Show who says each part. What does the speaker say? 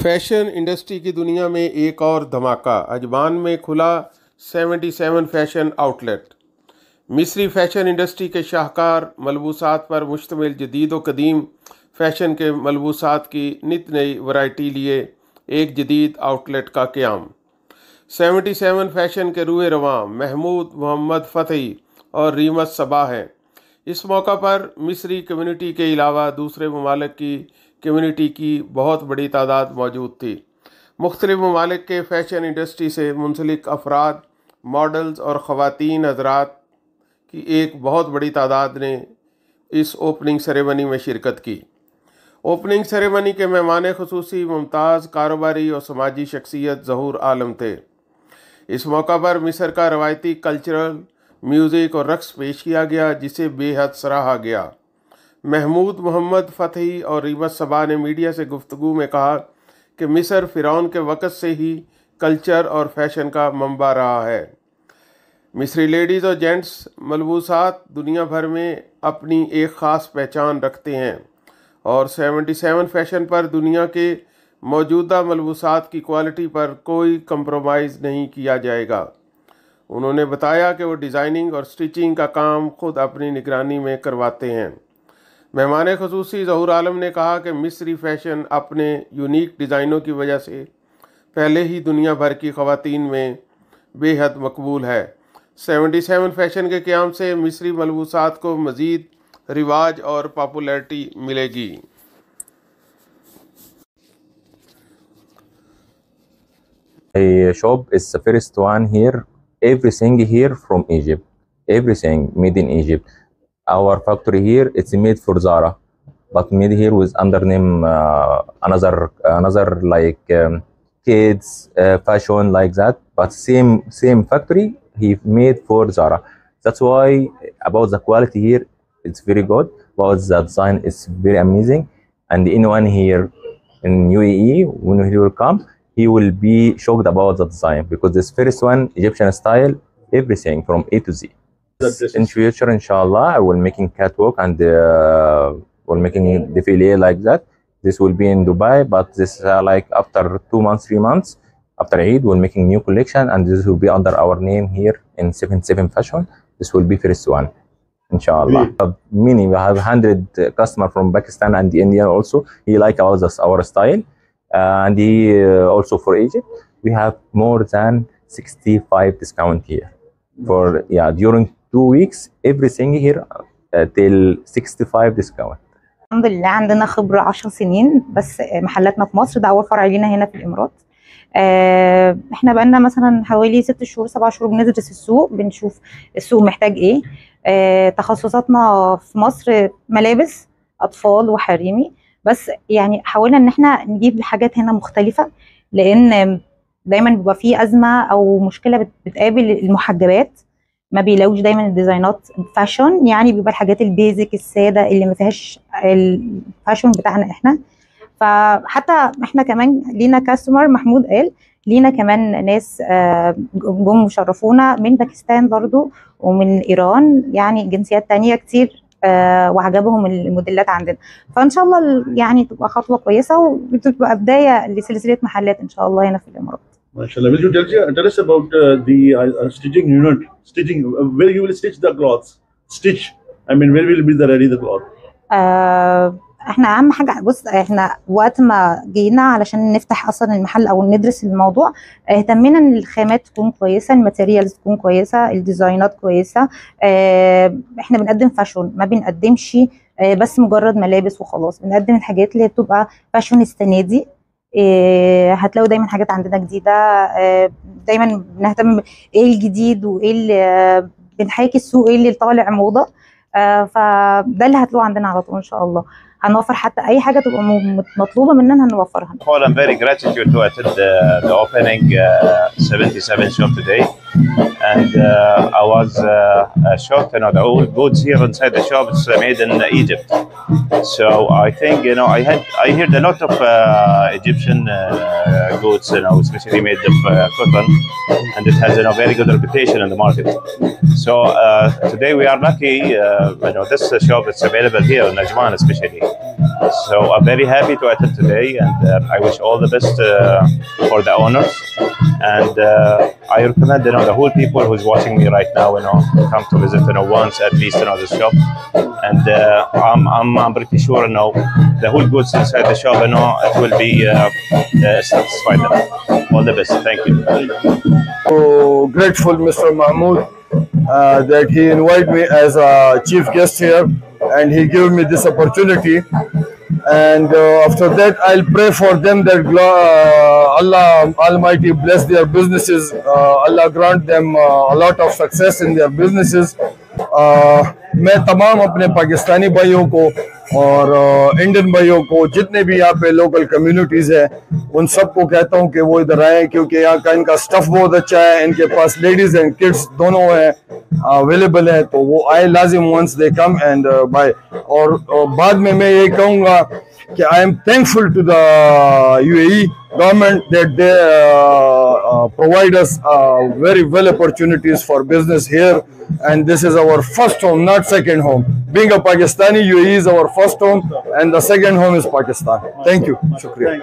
Speaker 1: Fashion industry की दुनिया में एक और धमाका। अजमान में खुला 77 फैशन आउटलेट। मिस्री फैशन इंडस्ट्री के शाहकार मलबूसात पर मुश्तमिल जदीद व कदीम फैशन के मलबूसात की नित नई वैरायटी लिए एक जदीद आउटलेट का क़याम। 77 फैशन के रूए रवां महमूद मोहम्मद फ़तही और रीमत सबा हैं। इस मौका पर मिस्री कम्युनिटी के अलावा दूसरे ममालिक की कम्युनिटी की बहुत बड़ी तादाद मौजूद थी। मुख्तलिफ ममालिक के फ़ैशन इंडस्ट्री से मुंसलिक अफराद, मॉडल्स और ख़वातीन हज़रात की एक बहुत बड़ी तादाद ने इस ओपनिंग सेरेमनी में शिरकत की। ओपनिंग सेरेमनी के मेहमान ख़ुसूसी मुमताज़ कारोबारी और समाजी शख्सियत ज़हूर आलम थे। इस मौका पर मिस्र का रवायती कल्चरल म्यूज़िक और रक्स पेश किया गया, जिसे बेहद सराहा गया। महमूद मोहम्मद फ़तही और रीमत सबा ने मीडिया से गुफ्तगू में कहा कि मिस्र फ़िरौन के वक़्त से ही कल्चर और फैशन का मंबा रहा है। मिस्री लेडीज़ और जेंट्स मलबूसात दुनिया भर में अपनी एक ख़ास पहचान रखते हैं और 77 फैशन पर दुनिया के मौजूदा मलबूसात की क्वालिटी पर कोई कंप्रोमाइज़ नहीं किया जाएगा। उन्होंने बताया कि वो डिज़ाइनिंग और स्टिचिंग का काम खुद अपनी निगरानी में करवाते हैं। मेहमान ख़ुसूसी ज़हूर आलम ने कहा कि मिस्री फ़ैशन अपने यूनिक डिज़ाइनों की वजह से पहले ही दुनिया भर की ख़वातीन में बेहद मकबूल है। 77 फैशन के क़याम से मिस्री मलबूसात को मज़ीद रिवाज और पॉपुलैरिटी मिलेगी।
Speaker 2: A shop is the first one here. Everything here from Egypt. Everything made in Egypt. Our factory here, it's made for Zara, but made here with under name another like kids fashion like that. But same factory he made for Zara. That's why about the quality here, it's very good. About the design, it's very amazing. And anyone here in UAE, when he will come, he will be shocked about the design because this first one, Egyptian style, everything from A to Z. In future, inshallah, I will making catwalk and will making defile like that. This will be in Dubai, but this like after 2 months, 3 months after Eid, we're making new collection, and this will be under our name here in 77 Fashion. This will be first one, inshallah. Many we have 100 customer from Pakistan and India also. He like our style, and he also for Egypt. We have more than 65 discount here for during 2 weeks. Everything here till 65 discount.
Speaker 3: الحمد لله عندنا خبرة 10 سنين بس محلاتنا في مصر. ده أول فرع لينا هنا في الإمارات. احنا بقالنا مثلا حوالي 6 شهور 7 شهور بندرس السوق، بنشوف السوق محتاج ايه. تخصصاتنا في مصر ملابس أطفال وحريمي، بس يعني حاولنا ان احنا نجيب حاجات هنا مختلفة، لأن دايما بيبقى في أزمة أو مشكلة بتقابل المحجبات، ما بيلاقوش دايما الديزاينات فاشن، يعني بيبقى الحاجات البيزك الساده اللي ما فيهاش الفاشن بتاعنا احنا. فحتى احنا كمان لينا كاستمر، محمود قال لينا كمان ناس جم وشرفونا من باكستان برضو ومن ايران، يعني جنسيات تانية كتير، وعجبهم الموديلات عندنا. فان شاء الله يعني تبقى خطوه كويسه وتبقى بدايه لسلسله محلات ان شاء الله هنا في الامارات.
Speaker 4: MashaAllah. Will you tell us about the stitching unit? Stitching, where you will stitch the cloths? Stitch. I mean, where will be the cloth?
Speaker 3: احنا اهم حاجه، بص احنا وقت ما جينا علشان نفتح اصلا المحل او ندرس الموضوع، اهتمينا ان الخامات تكون كويسه، الماتيريالز تكون كويسه، الديزاينات كويسه. احنا بنقدم فاشون، ما بنقدمش بس مجرد ملابس وخلاص، بنقدم الحاجات اللي بتبقى فاشون السنه دي. هتلاقوا دايما حاجات عندنا جديده، دايما بنهتم ايه الجديد وايه اللي بنحاكي السوق، ايه اللي طالع موضه. فده اللي هتلاقوه عندنا على طول ان شاء الله. هنوفر حتى اي حاجه تبقى مطلوبه مننا هنوفرها.
Speaker 5: I'm very gratitude to attend the opening 77 shop today. and I was shocked. You know, the whole goods here inside the shop is made in Egypt. So I think, you know, I heard a lot of Egyptian goods, you know, especially made of cotton, and it has, you know, very good reputation in the market. So today we are lucky, you know, this shop is available here in Ajman especially. So I'm very happy to attend today, and I wish all the best for the owners. And I recommend, you know, the whole people who's watching me right now, you know, come to visit, you know, once at least, you know, the shop. And I'm pretty sure, you know, the whole goods inside the shop, you know, it will be satisfied them. All the best. Thank you.
Speaker 6: So grateful, Mr. Mahmoud, that he invited me as a chief guest here, and he gave me this opportunity. And after that, I'll pray for them that Allah Almighty bless their businesses. Allah grant them a lot of success in their businesses. मैं तमाम अपने पाकिस्तानी भाइयों को और Indian भाइयों को जितने भी यहाँ पे लोकल कम्युनिटीज़ हैं उन सबको कहता हूँ कि वो इधर आए, क्योंकि यहाँ का इनका स्टफ़ बहुत अच्छा है, इनके पास लेडीज़ एंड किड्स दोनों हैं अवेलेबल हैं, तो वो आए लाजिम once they come and bye. और बाद में मैं ये कहूँगा कि I am thankful to the UAE government that they provide us very well opportunities for business here, and this is our first home, not second home. Being a Pakistani, UAE is our first home, and the second home is Pakistan. Thank you. Shukriya.